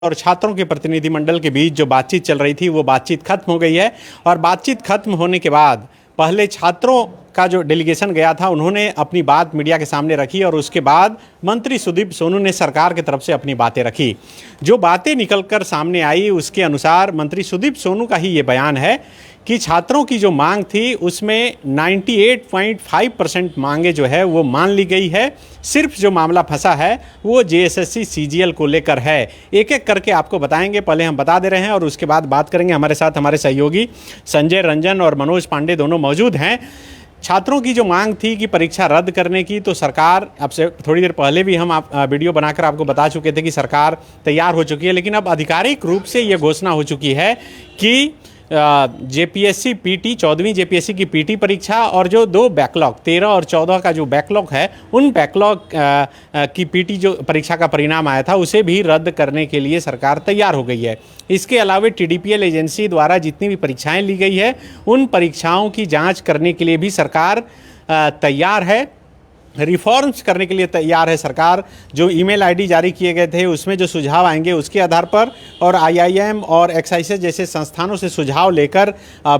और छात्रों के प्रतिनिधिमंडल के बीच जो बातचीत चल रही थी वो बातचीत खत्म हो गई है। और बातचीत खत्म होने के बाद पहले छात्रों का जो डेलीगेशन गया था उन्होंने अपनी बात मीडिया के सामने रखी और उसके बाद मंत्री सुदीप सोनू ने सरकार की तरफ से अपनी बातें रखी। जो बातें निकलकर सामने आई उसके अनुसार मंत्री सुदीप सोनू का ही ये बयान है कि छात्रों की जो मांग थी उसमें 98.5% मांगे जो है वो मान ली गई है। सिर्फ जो मामला फंसा है वो जेएसएससी सीजीएल को लेकर है। एक एक करके आपको बताएंगे, पहले हम बता दे रहे हैं और उसके बाद बात करेंगे। हमारे साथ हमारे सहयोगी संजय रंजन और मनोज पांडे दोनों मौजूद हैं। छात्रों की जो मांग थी कि परीक्षा रद्द करने की, तो सरकार, अब से थोड़ी देर पहले भी हम वीडियो बनाकर आपको बता चुके थे कि सरकार तैयार हो चुकी है, लेकिन अब आधिकारिक रूप से ये घोषणा हो चुकी है कि जेपीएससी पीटी 14वीं जेपीएससी की पीटी परीक्षा और जो दो बैकलॉग 13 और 14 का जो बैकलॉग है उन बैकलॉग की पीटी जो परीक्षा का परिणाम आया था उसे भी रद्द करने के लिए सरकार तैयार हो गई है। इसके अलावा टीडीपीएल एजेंसी द्वारा जितनी भी परीक्षाएं ली गई है उन परीक्षाओं की जांच करने के लिए भी सरकार तैयार है। रिफॉर्म्स करने के लिए तैयार है सरकार। जो ईमेल आईडी जारी किए गए थे उसमें जो सुझाव आएंगे उसके आधार पर और आईआईएम और एक्साइसेस जैसे संस्थानों से सुझाव लेकर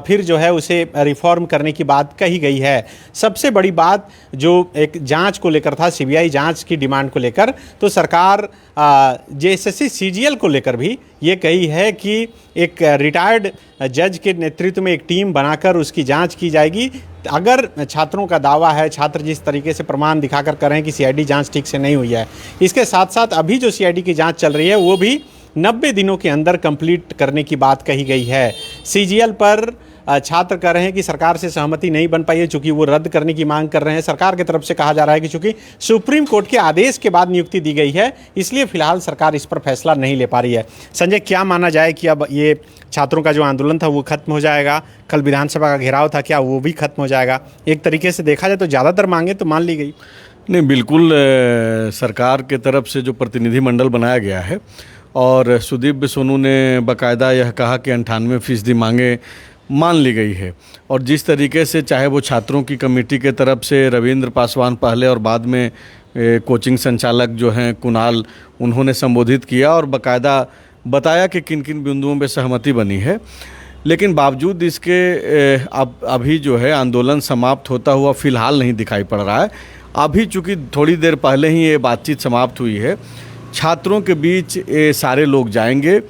फिर जो है उसे रिफॉर्म करने की बात कही गई है। सबसे बड़ी बात जो एक जांच को लेकर था, सीबीआई जांच की डिमांड को लेकर, तो सरकार जेएसएससी सीजीएल को लेकर भी ये कही है कि एक रिटायर्ड जज के नेतृत्व में एक टीम बनाकर उसकी जांच की जाएगी। अगर छात्रों का दावा है, छात्र जिस तरीके से प्रमाण दिखाकर कर रहे हैं कि सीआईडी जांच ठीक से नहीं हुई है, इसके साथ साथ अभी जो सीआईडी की जांच चल रही है वो भी 90 दिनों के अंदर कंप्लीट करने की बात कही गई है। सीजीएल पर छात्र कह रहे हैं कि सरकार से सहमति नहीं बन पाई है, चूंकि वो रद्द करने की मांग कर रहे हैं। सरकार की तरफ से कहा जा रहा है कि चूंकि सुप्रीम कोर्ट के आदेश के बाद नियुक्ति दी गई है इसलिए फिलहाल सरकार इस पर फैसला नहीं ले पा रही है। संजय, क्या माना जाए कि अब ये छात्रों का जो आंदोलन था वो खत्म हो जाएगा? कल विधानसभा का घेराव था, क्या वो भी खत्म हो जाएगा? एक तरीके से देखा जाए तो ज़्यादातर मांगे तो मान ली गई। नहीं, बिल्कुल सरकार के तरफ से जो प्रतिनिधिमंडल बनाया गया है और सुदीप सोनू ने बाकायदा यह कहा कि 98% मांगे मान ली गई है। और जिस तरीके से चाहे वो छात्रों की कमेटी के तरफ से रविंद्र पासवान पहले और बाद में कोचिंग संचालक जो हैं कुणाल, उन्होंने संबोधित किया और बाकायदा बताया कि किन किन बिंदुओं पे सहमति बनी है। लेकिन बावजूद इसके अभी जो है आंदोलन समाप्त होता हुआ फिलहाल नहीं दिखाई पड़ रहा है। अभी चूँकि थोड़ी देर पहले ही ये बातचीत समाप्त हुई है, छात्रों के बीच ये सारे लोग जाएंगे,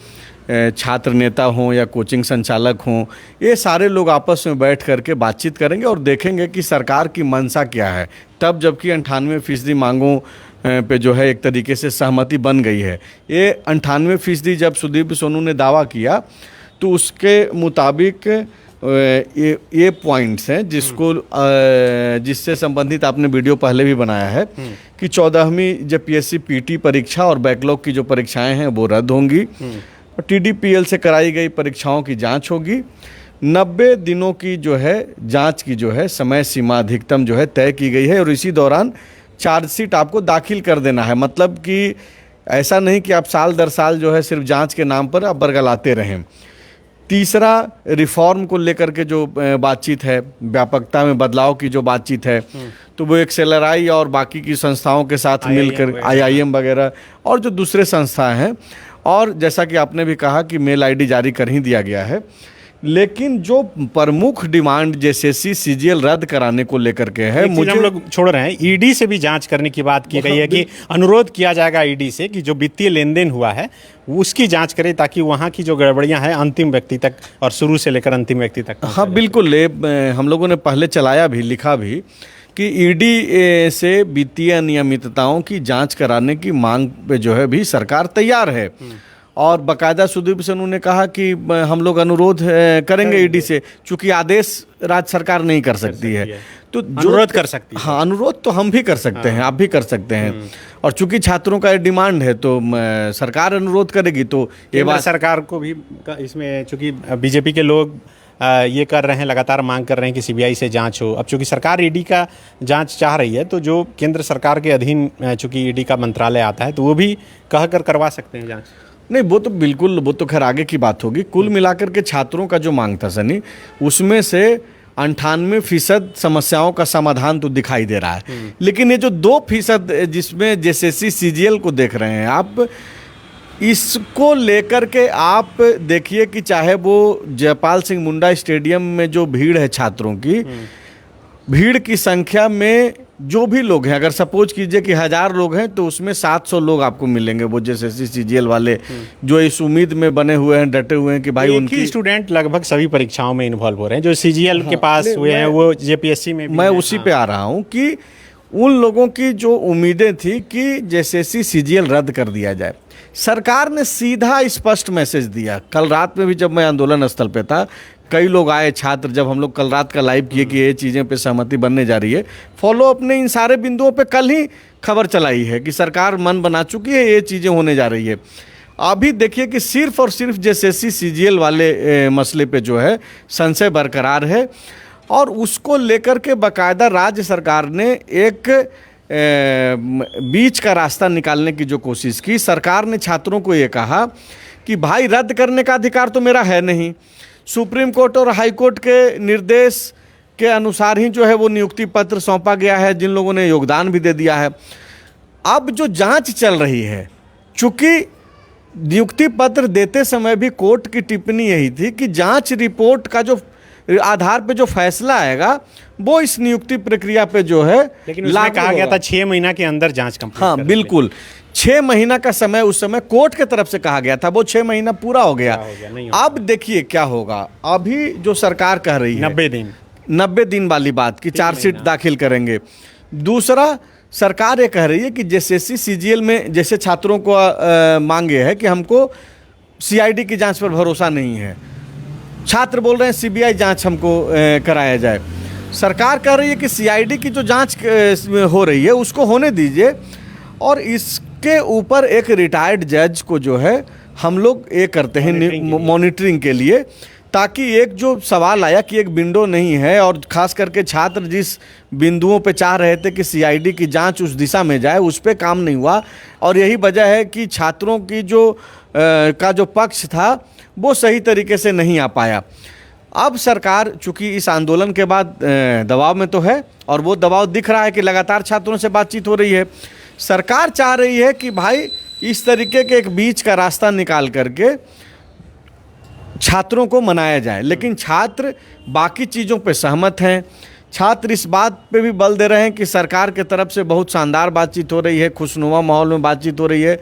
छात्र नेता हों या कोचिंग संचालक हों, ये सारे लोग आपस में बैठ करके बातचीत करेंगे और देखेंगे कि सरकार की मंशा क्या है। तब जबकि 98% मांगों पे जो है एक तरीके से सहमति बन गई है। ये 98% जब सुदीप सोनू ने दावा किया तो उसके मुताबिक ये पॉइंट्स हैं जिससे संबंधित आपने वीडियो पहले भी बनाया है कि 14वीं जेपीएससी पीटी परीक्षा और बैकलॉग की जो परीक्षाएं हैं वो रद्द होंगी। टीडीपीएल से कराई गई परीक्षाओं की जांच होगी। 90 दिनों की जो है जांच की जो है समय सीमा अधिकतम जो है तय की गई है और इसी दौरान चार्जशीट आपको दाखिल कर देना है। मतलब कि ऐसा नहीं कि आप साल दर साल जो है सिर्फ जांच के नाम पर आप बरगलाते रहें। तीसरा, रिफॉर्म को लेकर के जो बातचीत है, व्यापकता में बदलाव की जो बातचीत है, तो वो एक्सेलराई और बाकी की संस्थाओं के साथ मिलकर आईआईएम वगैरह और जो दूसरे संस्था हैं, और जैसा कि आपने भी कहा कि मेल आईडी जारी कर ही दिया गया है। लेकिन जो प्रमुख डिमांड जेएसएससी सीजीएल रद्द कराने को लेकर के है, मुझे हम लोग छोड़ रहे हैं, ईडी से भी जांच करने की बात की गई है कि अनुरोध किया जाएगा ईडी से कि जो वित्तीय लेन देन हुआ है उसकी जांच करे ताकि वहाँ की जो गड़बड़ियाँ हैं अंतिम व्यक्ति तक और शुरू से लेकर अंतिम व्यक्ति तक। हाँ बिल्कुल, हम लोगों ने पहले चलाया भी, लिखा भी कि ईडी से वित्तीय अनियमितताओं की जांच कराने की मांग पे जो है भी सरकार तैयार है। और बाकायदा सुदीप सोनू ने कहा कि हम लोग अनुरोध करेंगे ईडी से, चूंकि आदेश राज्य सरकार नहीं कर सकती है तो अनुरोध कर सकती है। हाँ, अनुरोध तो हम भी कर सकते हैं, आप भी कर सकते हैं। और चूंकि छात्रों का डिमांड है तो सरकार अनुरोध करेगी। तो ये बात सरकार को भी इसमें, चूंकि बीजेपी के लोग ये कर रहे हैं, लगातार मांग कर रहे हैं कि सीबीआई से जांच हो। अब चूंकि सरकार ईडी का जांच चाह रही है तो जो केंद्र सरकार के अधीन चूंकि ईडी का मंत्रालय आता है तो वो भी कह कर करवा सकते हैं जांच। नहीं, वो तो बिल्कुल, वो तो खैर आगे की बात होगी। कुल मिलाकर के छात्रों का जो मांग था सनी, उसमें से 98% समस्याओं का समाधान तो दिखाई दे रहा है। लेकिन ये जो 2% जिसमें जेएसएससी सीजीएल को देख रहे हैं आप, इसको लेकर के आप देखिए कि चाहे वो जयपाल सिंह मुंडा स्टेडियम में जो भीड़ है छात्रों की, भीड़ की संख्या में जो भी लोग हैं, अगर सपोज कीजिए कि 1000 लोग हैं तो उसमें 700 लोग आपको मिलेंगे वो जेएसएससी सीजीएल वाले, जो इस उम्मीद में बने हुए हैं, डटे हुए हैं कि भाई उनकी स्टूडेंट लगभग सभी परीक्षाओं में इन्वॉल्व हो रहे हैं जो सीजीएल के पास हुए हैं, वो जेपीएससी में भी मैं उसी पे आ रहा हूँ कि उन लोगों की जो उम्मीदें थी कि जेएसएससी सीजीएल रद्द कर दिया जाए, सरकार ने सीधा स्पष्ट मैसेज दिया। कल रात में भी जब मैं आंदोलन स्थल पे था, कई लोग आए छात्र, जब हम लोग कल रात का लाइव किए कि ये चीज़ें पे सहमति बनने जा रही है, फॉलो अप ने इन सारे बिंदुओं पे कल ही खबर चलाई है कि सरकार मन बना चुकी है, ये चीज़ें होने जा रही है। अभी देखिए कि सिर्फ और सिर्फ जेएसएससी सीजीएल वाले मसले पे जो है संशय बरकरार है, और उसको लेकर के बाकायदा राज्य सरकार ने एक बीच का रास्ता निकालने की जो कोशिश की। सरकार ने छात्रों को ये कहा कि भाई रद्द करने का अधिकार तो मेरा है नहीं, सुप्रीम कोर्ट और हाई कोर्ट के निर्देश के अनुसार ही जो है वो नियुक्ति पत्र सौंपा गया है, जिन लोगों ने योगदान भी दे दिया है। अब जो जांच चल रही है, चूंकि नियुक्ति पत्र देते समय भी कोर्ट की टिप्पणी यही थी कि जांच रिपोर्ट का जो आधार पे जो फैसला आएगा वो इस नियुक्ति प्रक्रिया पे जो है, लेकिन उसमें कहा गया था 6 महीना के अंदर जांच कंप्लीट। हाँ बिल्कुल, 6 महीना का समय उस समय कोर्ट के तरफ से कहा गया था, वो 6 महीना पूरा हो गया। अब देखिए क्या होगा, अभी जो सरकार कह रही है 90 दिन वाली बात की चार्जशीट दाखिल करेंगे। दूसरा, सरकार ये कह रही है कि जेएसएससी सीजीएल में जैसे छात्रों को मांगे है कि हमको सीआईडी की जांच पर भरोसा नहीं है, छात्र बोल रहे हैं सीबीआई जांच हमको कराया जाए। सरकार कह रही है कि सीआईडी की जो जांच हो रही है उसको होने दीजिए, और इसके ऊपर एक रिटायर्ड जज को जो है हम लोग ये करते हैं मॉनिटरिंग के लिए, ताकि एक जो सवाल आया कि एक विंडो नहीं है, और ख़ास करके छात्र जिस बिंदुओं पे चाह रहे थे कि सीआईडी की जांच उस दिशा में जाए, उस पे काम नहीं हुआ, और यही वजह है कि छात्रों की जो पक्ष था वो सही तरीके से नहीं आ पाया। अब सरकार चूंकि इस आंदोलन के बाद दबाव में तो है, और वो दबाव दिख रहा है कि लगातार छात्रों से बातचीत हो रही है। सरकार चाह रही है कि भाई इस तरीके के एक बीच का रास्ता निकाल करके छात्रों को मनाया जाए, लेकिन छात्र बाकी चीज़ों पे सहमत हैं। छात्र इस बात पे भी बल दे रहे हैं कि सरकार के तरफ से बहुत शानदार बातचीत हो रही है, खुशनुमा माहौल में बातचीत हो रही है,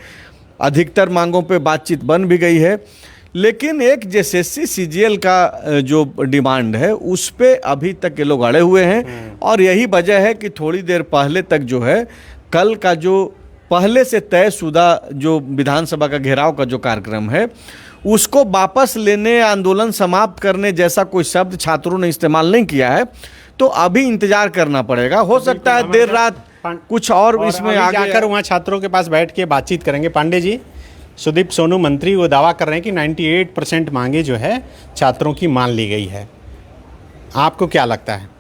अधिकतर मांगों पे बातचीत बन भी गई है, लेकिन एक जेएसएससी सीजीएल का जो डिमांड है उस पे अभी तक ये लोग अड़े हुए हैं। और यही वजह है कि थोड़ी देर पहले तक जो है, कल का जो पहले से तयशुदा जो विधानसभा का घेराव का जो कार्यक्रम है उसको वापस लेने, आंदोलन समाप्त करने जैसा कोई शब्द छात्रों ने इस्तेमाल नहीं किया है। तो अभी इंतजार करना पड़ेगा, हो सकता है देर रात कुछ और इसमें आगे आकर वहाँ छात्रों के पास बैठ के बातचीत करेंगे। पांडे जी, सुदीप सोनू मंत्री वो दावा कर रहे हैं कि 98% मांगे जो है छात्रों की मान ली गई है, आपको क्या लगता है?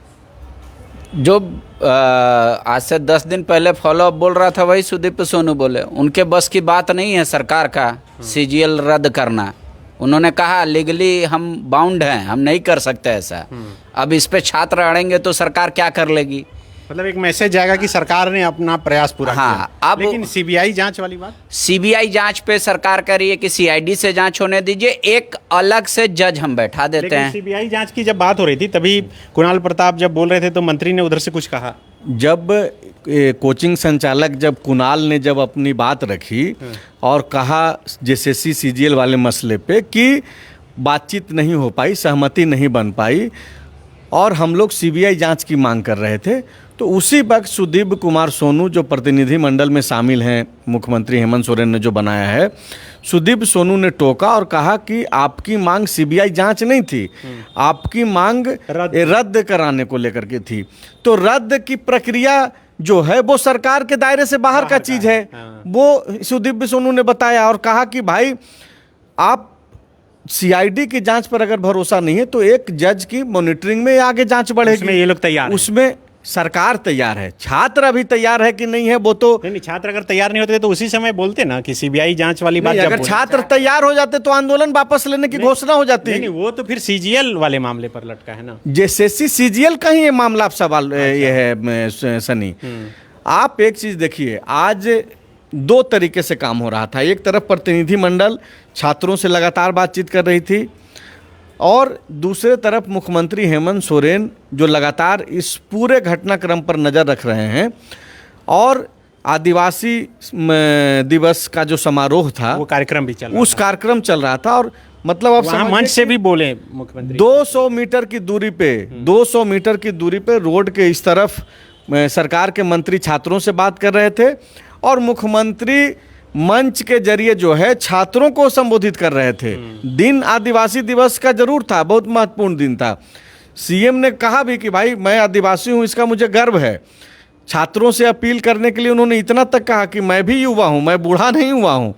जो आज से 10 दिन पहले फॉलोअप बोल रहा था वही सुदीप सोनू बोले, उनके बस की बात नहीं है सरकार का सीजीएल रद्द करना। उन्होंने कहा लीगली हम बाउंड हैं, हम नहीं कर सकते ऐसा। अब इस पे छात्र अड़ेंगे तो सरकार क्या कर लेगी? मतलब एक मैसेज जाएगा कि सरकार ने अपना प्रयास पूरा किया। अब लेकिन सीबीआई जांच वाली बात, सीबीआई जांच पे सरकार कह रही है कि सीआईडी से जांच होने दीजिए, एक अलग से जज हम बैठा देते हैं। सीबीआई जांच की जब बात हो रही थी तभी कुणाल प्रताप जब बोल रहे थे तो मंत्री ने उधर से कुछ कहा। जब कोचिंग संचालक जब कुणाल ने जब अपनी बात रखी और कहा जेएसएससी सीजीएल वाले मसले पे कि बातचीत नहीं हो पाई, सहमति नहीं बन पाई, और हम लोग सीबीआई जांच की मांग कर रहे थे, तो उसी वक्त सुदीप कुमार सोनू जो प्रतिनिधि मंडल में शामिल हैं, मुख्यमंत्री हेमंत सोरेन ने जो बनाया है, सुदीप सोनू ने टोका और कहा कि आपकी मांग सीबीआई जांच नहीं थी, आपकी मांग रद्द कराने को लेकर के थी। तो रद्द की प्रक्रिया जो है वो सरकार के दायरे से बाहर का चीज है, वो सुदीप सोनू ने बताया और कहा कि भाई आप सीआईडी की जांच पर अगर भरोसा नहीं है तो एक जज की मॉनिटरिंग में आगे जांच बढ़ेगी। उसमें ये लोग तैयार हैं। उसमें सरकार तैयार है, छात्र अभी तैयार है कि नहीं है वो तो नहीं, छात्र अगर तैयार नहीं होते तो उसी समय बोलते ना कि सीबीआई जांच वाली बात। अगर छात्र तैयार हो जाते तो आंदोलन वापस लेने की घोषणा हो जाती। नहीं, वो तो फिर सीजीएल वाले मामले पर लटका है ना। जेएसएससी सीजीएल का ही ये मामला सवाल ये है सनी। आप एक चीज देखिए, आज दो तरीके से काम हो रहा था। एक तरफ प्रतिनिधिमंडल छात्रों से लगातार बातचीत कर रही थी और दूसरे तरफ मुख्यमंत्री हेमंत सोरेन जो लगातार इस पूरे घटनाक्रम पर नज़र रख रहे हैं और आदिवासी दिवस का जो समारोह था वो कार्यक्रम भी चल रहा उस कार्यक्रम चल रहा था और मतलब आप वहाँ मंच से भी बोले मुख्यमंत्री 200 मीटर की दूरी पे 200 मीटर की दूरी पे रोड के इस तरफ सरकार के मंत्री छात्रों से बात कर रहे थे और मुख्यमंत्री मंच के जरिए जो है छात्रों को संबोधित कर रहे थे। दिन आदिवासी दिवस का जरूर था, बहुत महत्वपूर्ण दिन था। सीएम ने कहा भी कि भाई मैं आदिवासी हूँ, इसका मुझे गर्व है। छात्रों से अपील करने के लिए उन्होंने इतना तक कहा कि मैं भी युवा हूँ, मैं बूढ़ा नहीं हुआ हूँ।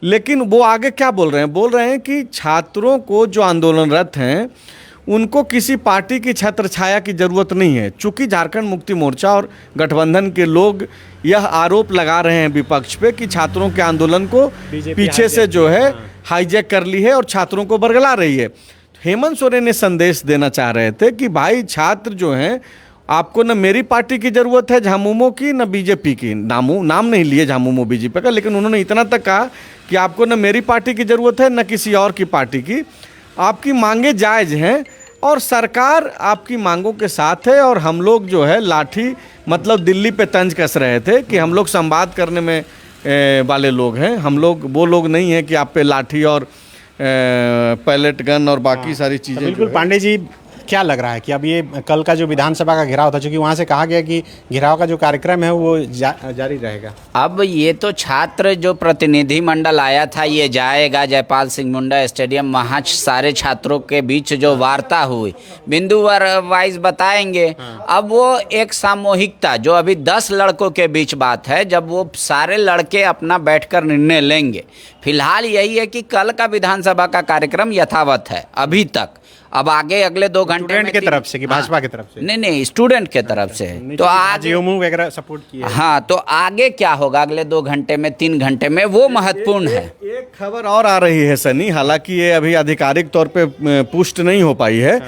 लेकिन वो आगे क्या बोल रहे हैं? बोल रहे हैं कि छात्रों को जो आंदोलनरत हैं उनको किसी पार्टी की छत्र छाया की ज़रूरत नहीं है। चूँकि झारखंड मुक्ति मोर्चा और गठबंधन के लोग यह आरोप लगा रहे हैं विपक्ष पे कि छात्रों के आंदोलन को पीछे से जो है हाईजैक कर ली है और छात्रों को बरगला रही है। हेमंत सोरेन ने संदेश देना चाह रहे थे कि भाई छात्र जो हैं, आपको न मेरी पार्टी की ज़रूरत है झामुमो की, न बीजेपी की। नाम नहीं लिए झामुमो बीजेपी का, लेकिन उन्होंने इतना तक कहा कि आपको न मेरी पार्टी की ज़रूरत है न किसी और की पार्टी की। आपकी मांगे जायज़ हैं और सरकार आपकी मांगों के साथ है और हम लोग जो है लाठी मतलब दिल्ली पे तंज कस रहे थे कि हम लोग संवाद करने में वाले लोग हैं। हम लोग वो लोग नहीं हैं कि आप पे लाठी और पैलेट गन और बाकी सारी चीज़ें। बिल्कुल पांडे जी, क्या लग रहा है कि अब ये कल का जो विधानसभा का घेराव था, चूंकि वहाँ से कहा गया कि घेराव का जो कार्यक्रम है वो जारी रहेगा। अब ये तो छात्र जो प्रतिनिधि मंडल आया था ये जाएगा जयपाल सिंह मुंडा स्टेडियम, वहाँ सारे छात्रों के बीच जो वार्ता हुई बिंदु वाइज बताएंगे। अब वो एक सामूहिकता जो अभी 10 लड़कों के बीच बात है, जब वो सारे लड़के अपना बैठकर निर्णय लेंगे। फिलहाल यही है कि कल का विधानसभा का कार्यक्रम यथावत है अभी तक। अब आगे अगले 2 घंटे स्टूडेंट की तरफ से कि भाजपा की तरफ से? नहीं, स्टूडेंट के तरफ से। तो आगे वगैरह सपोर्ट किया। हाँ, तो आगे क्या होगा अगले 2 घंटे में 3 घंटे में वो महत्वपूर्ण है। एक खबर और आ रही है सनी, हालांकि ये अभी आधिकारिक तौर पे पुष्ट नहीं हो पाई है,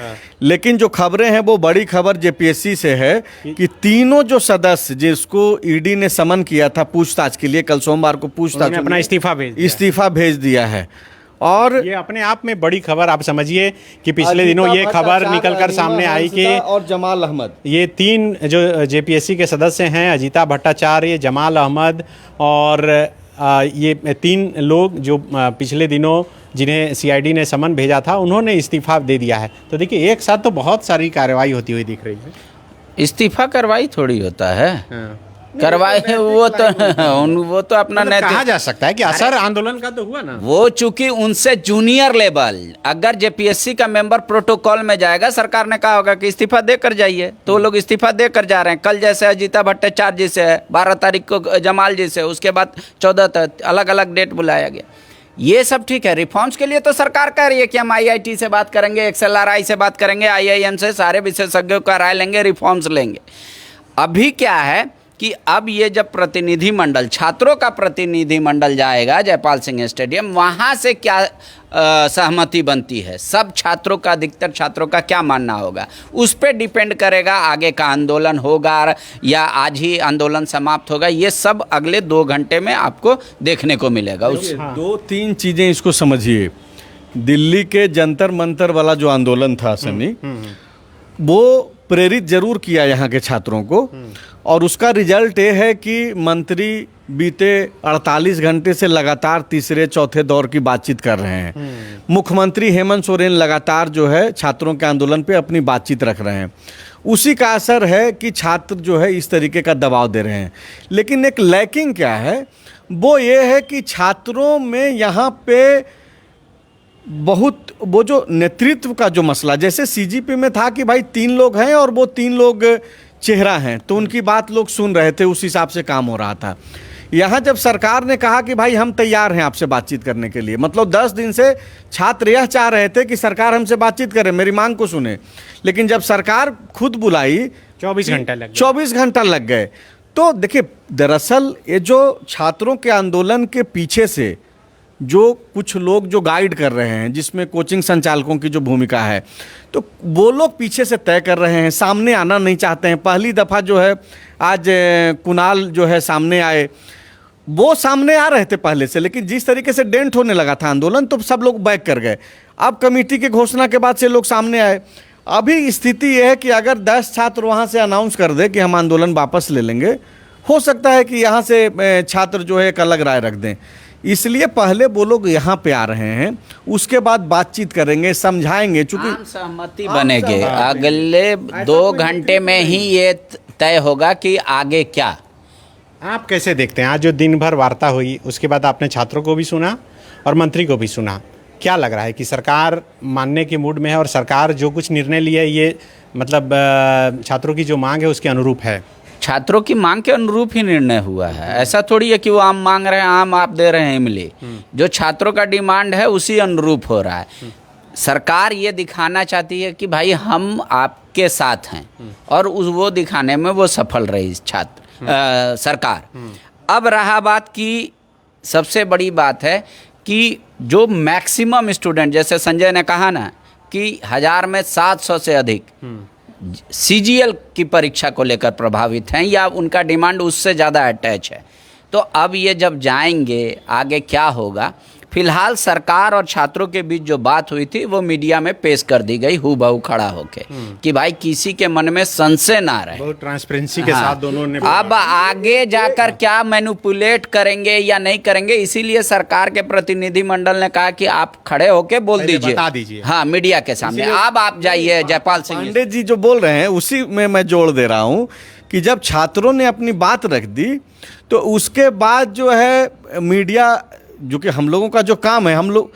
लेकिन जो खबरें हैं वो बड़ी खबर जेपीएससी से है कि तीनों जो सदस्य जिसको ईडी ने समन किया था पूछताछ के लिए, कल सोमवार को पूछताछ अपना इस्तीफा भेज दिया है। और ये अपने आप में बड़ी खबर आप समझिए कि पिछले दिनों ये खबर निकलकर सामने आई कि और जमाल अहमद, ये 3 जो जेपीएससी के सदस्य हैं, अजीता भट्टाचार्य, जमाल अहमद और ये 3 लोग जो पिछले दिनों जिन्हें सीआईडी ने समन भेजा था, उन्होंने इस्तीफा दे दिया है। तो देखिए एक साथ तो बहुत सारी कार्रवाई होती हुई दिख रही है। इस्तीफा कार्रवाई थोड़ी होता है, करवाए वो तो अपना मतलब कहा जा सकता है कि असर आंदोलन का तो हुआ ना। वो चूंकि उनसे जूनियर लेवल, अगर जेपीएससी का मेंबर प्रोटोकॉल में जाएगा, सरकार ने कहा होगा कि इस्तीफा देकर जाइए, तो वो लोग इस्तीफा देकर जा रहे हैं। कल जैसे अजीता भट्टाचार्य जी से है, 12 तारीख को जमाल जी से, उसके बाद 14 तक अलग अलग डेट बुलाया गया। ये सब ठीक है। रिफॉर्म्स के लिए तो सरकार कह रही है कि हम आईआईटी से बात करेंगे, एक्सएलआरआई से बात करेंगे, आईआईएम से, सारे विशेषज्ञों का राय लेंगे, रिफॉर्म्स लेंगे। अभी क्या है कि अब ये जब प्रतिनिधिमंडल, छात्रों का प्रतिनिधिमंडल जाएगा जयपाल सिंह स्टेडियम, वहाँ से क्या सहमति बनती है, सब छात्रों का, अधिकतर छात्रों का क्या मानना होगा, उस पर डिपेंड करेगा आगे का आंदोलन होगा या आज ही आंदोलन समाप्त होगा। ये सब अगले 2 घंटे में आपको देखने को मिलेगा। 2-3 चीज़ें इसको समझिए। दिल्ली के जंतर मंतर वाला जो आंदोलन था सनी, वो प्रेरित जरूर किया यहाँ के छात्रों को, और उसका रिजल्ट ये है कि मंत्री बीते 48 घंटे से लगातार तीसरे चौथे दौर की बातचीत कर रहे हैं। मुख्यमंत्री हेमंत सोरेन लगातार जो है छात्रों के आंदोलन पे अपनी बातचीत रख रहे हैं। उसी का असर है कि छात्र जो है इस तरीके का दबाव दे रहे हैं। लेकिन एक लैकिंग क्या है, वो ये है कि छात्रों में यहाँ पे बहुत वो जो नेतृत्व का जो मसला, जैसे सीजीपी में था कि भाई 3 लोग हैं और वो 3 लोग चेहरा हैं, तो उनकी बात लोग सुन रहे थे, उस हिसाब से काम हो रहा था। यहाँ जब सरकार ने कहा कि भाई हम तैयार हैं आपसे बातचीत करने के लिए, मतलब 10 दिन से छात्र यह चाह रहे थे कि सरकार हमसे बातचीत करे, मेरी मांग को सुने, लेकिन जब सरकार खुद बुलाई 24 घंटा लग गए। तो देखिए, दरअसल ये जो छात्रों के आंदोलन के पीछे से जो कुछ लोग जो गाइड कर रहे हैं, जिसमें कोचिंग संचालकों की जो भूमिका है, तो वो लोग पीछे से तय कर रहे हैं, सामने आना नहीं चाहते हैं। पहली दफ़ा जो है आज कुणाल जो है सामने आए, वो सामने आ रहे थे पहले से, लेकिन जिस तरीके से डेंट होने लगा था आंदोलन तो सब लोग बैक कर गए। अब कमेटी की घोषणा के बाद से लोग सामने आए। अभी स्थिति यह है कि अगर 10 छात्र वहाँ से अनाउंस कर दे कि हम आंदोलन वापस ले लेंगे, हो सकता है कि यहाँ से छात्र जो है एक अलग राय रख दें। इसलिए पहले वो लोग यहाँ पे आ रहे हैं, उसके बाद बातचीत करेंगे, समझाएंगे। चूंकि आम सहमति बनेगी, अगले 2 घंटे में ही ये तय होगा कि आगे क्या। आप कैसे देखते हैं आज जो दिन भर वार्ता हुई, उसके बाद आपने छात्रों को भी सुना और मंत्री को भी सुना, क्या लग रहा है कि सरकार मानने के मूड में है और सरकार जो कुछ निर्णय लिया है ये मतलब छात्रों की जो मांग है उसके अनुरूप है? छात्रों की मांग के अनुरूप ही निर्णय हुआ है। ऐसा थोड़ी है कि वो आम मांग रहे हैं, आम आप दे रहे हैं इमली। जो छात्रों का डिमांड है उसी अनुरूप हो रहा है। सरकार ये दिखाना चाहती है कि भाई हम आपके साथ हैं, और वो दिखाने में वो सफल रही सरकार। अब रहा बात की सबसे बड़ी बात है कि जो मैक्सिमम स्टूडेंट, जैसे संजय ने कहा ना कि 1000 में 700 से अधिक सीजीएल की परीक्षा को लेकर प्रभावित हैं या उनका डिमांड उससे ज़्यादा अटैच है। तो अब ये जब जाएंगे आगे क्या होगा। फिलहाल सरकार और छात्रों के बीच जो बात हुई थी वो मीडिया में पेश कर दी गई हूबहू खड़ा होके कि भाई किसी के मन में संशय ना रहे। बहुत ट्रांसपेरेंसी के साथ दोनों ने। अब आगे जाकर क्या मैनिपुलेट करेंगे या नहीं करेंगे, इसीलिए सरकार के प्रतिनिधिमंडल ने कहा कि आप खड़े होके बोल दीजिए, बता दीजिए। हाँ, मीडिया के सामने। अब आप जाइए जयपाल सिंह पांडे जी जो बोल रहे हैं उसी में मैं जोड़ दे रहा हूँ कि जब छात्रों ने अपनी बात रख दी तो उसके बाद जो है मीडिया, जो कि हम लोगों का जो काम है, हम लोग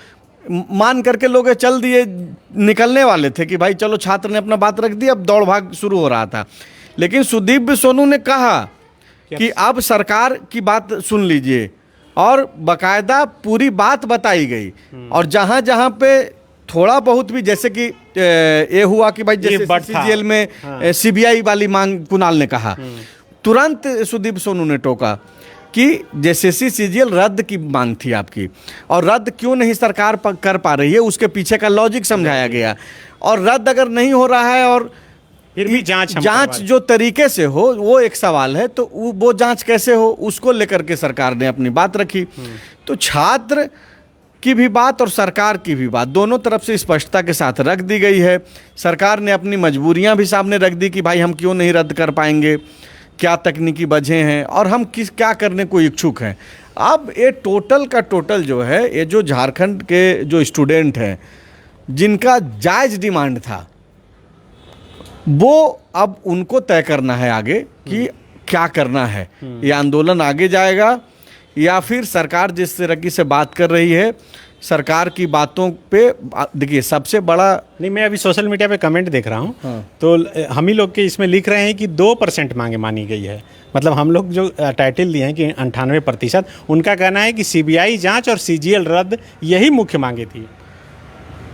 मान करके लोग चल दिए, निकलने वाले थे कि भाई चलो छात्र ने अपना बात रख दी, अब दौड़ भाग शुरू हो रहा था। लेकिन सुदीप सोनू ने कहा कि अब सरकार की बात सुन लीजिए, और बाकायदा पूरी बात बताई गई। और जहाँ जहाँ पे थोड़ा बहुत भी, जैसे कि ये हुआ कि भाई जैसे सीजीएल में सीबीआई वाली मांग कुणाल ने कहा, तुरंत सुदीप सोनू ने टोका कि जैसे सीजीएल रद्द की मांग थी आपकी, और रद्द क्यों नहीं सरकार कर पा रही है, उसके पीछे का लॉजिक समझाया गया। और रद्द अगर नहीं हो रहा है और फिर भी जांच जो तरीके से हो वो एक सवाल है, तो वो जांच कैसे हो, उसको लेकर के सरकार ने अपनी बात रखी। तो छात्र की भी बात और सरकार की भी बात दोनों तरफ से स्पष्टता के साथ रख दी गई है। सरकार ने अपनी मजबूरियां भी सामने रख दी कि भाई हम क्यों नहीं रद्द कर पाएंगे, क्या तकनीकी वजह हैं और हम क्या करने को इच्छुक हैं। अब ये टोटल का टोटल जो है, ये जो झारखंड के जो स्टूडेंट हैं जिनका जायज़ डिमांड था, वो अब उनको तय करना है आगे कि क्या करना है। ये आंदोलन आगे जाएगा या फिर सरकार जिस तरह से बात कर रही है, सरकार की बातों पे देखिए सबसे बड़ा नहीं, मैं अभी सोशल मीडिया पे कमेंट देख रहा हूँ तो हम ही लोग के इसमें लिख रहे हैं कि 2% मांगे मानी गई है। मतलब हम लोग जो टाइटल दिए हैं कि 98%, उनका कहना है कि सीबीआई जांच और सीजीएल रद्द यही मुख्य मांगे थी।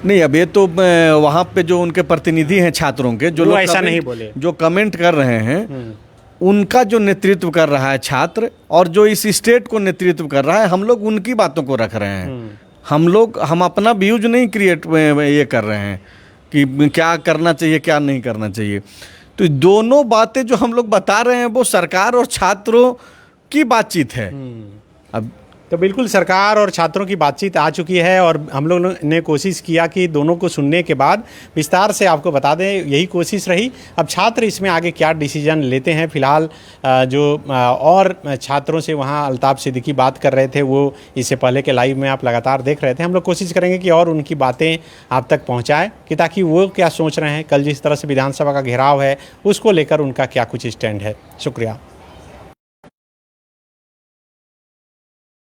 नहीं, अब ये तो वहाँ पे जो उनके प्रतिनिधि हैं छात्रों के, जो लोग ऐसा नहीं बोले, जो कमेंट कर रहे हैं, उनका जो नेतृत्व कर रहा है छात्र और जो इस स्टेट को नेतृत्व कर रहा है, हम लोग उनकी बातों को रख रहे हैं। हम अपना व्यूज नहीं क्रिएट ये कर रहे हैं कि क्या करना चाहिए क्या नहीं करना चाहिए। तो दोनों बातें जो हम लोग बता रहे हैं वो सरकार और छात्रों की बातचीत है। अब तो बिल्कुल सरकार और छात्रों की बातचीत आ चुकी है और हम लोग ने कोशिश किया कि दोनों को सुनने के बाद विस्तार से आपको बता दें, यही कोशिश रही। अब छात्र इसमें आगे क्या डिसीजन लेते हैं, फिलहाल जो और छात्रों से वहाँ अल्ताफ सिद्दीकी बात कर रहे थे, वो इससे पहले के लाइव में आप लगातार देख रहे थे। हम लोग कोशिश करेंगे कि और उनकी बातें आप तक पहुँचाएँ कि ताकि वो क्या सोच रहे हैं, कल जिस तरह से विधानसभा का घेराव है उसको लेकर उनका क्या कुछ स्टैंड है। शुक्रिया।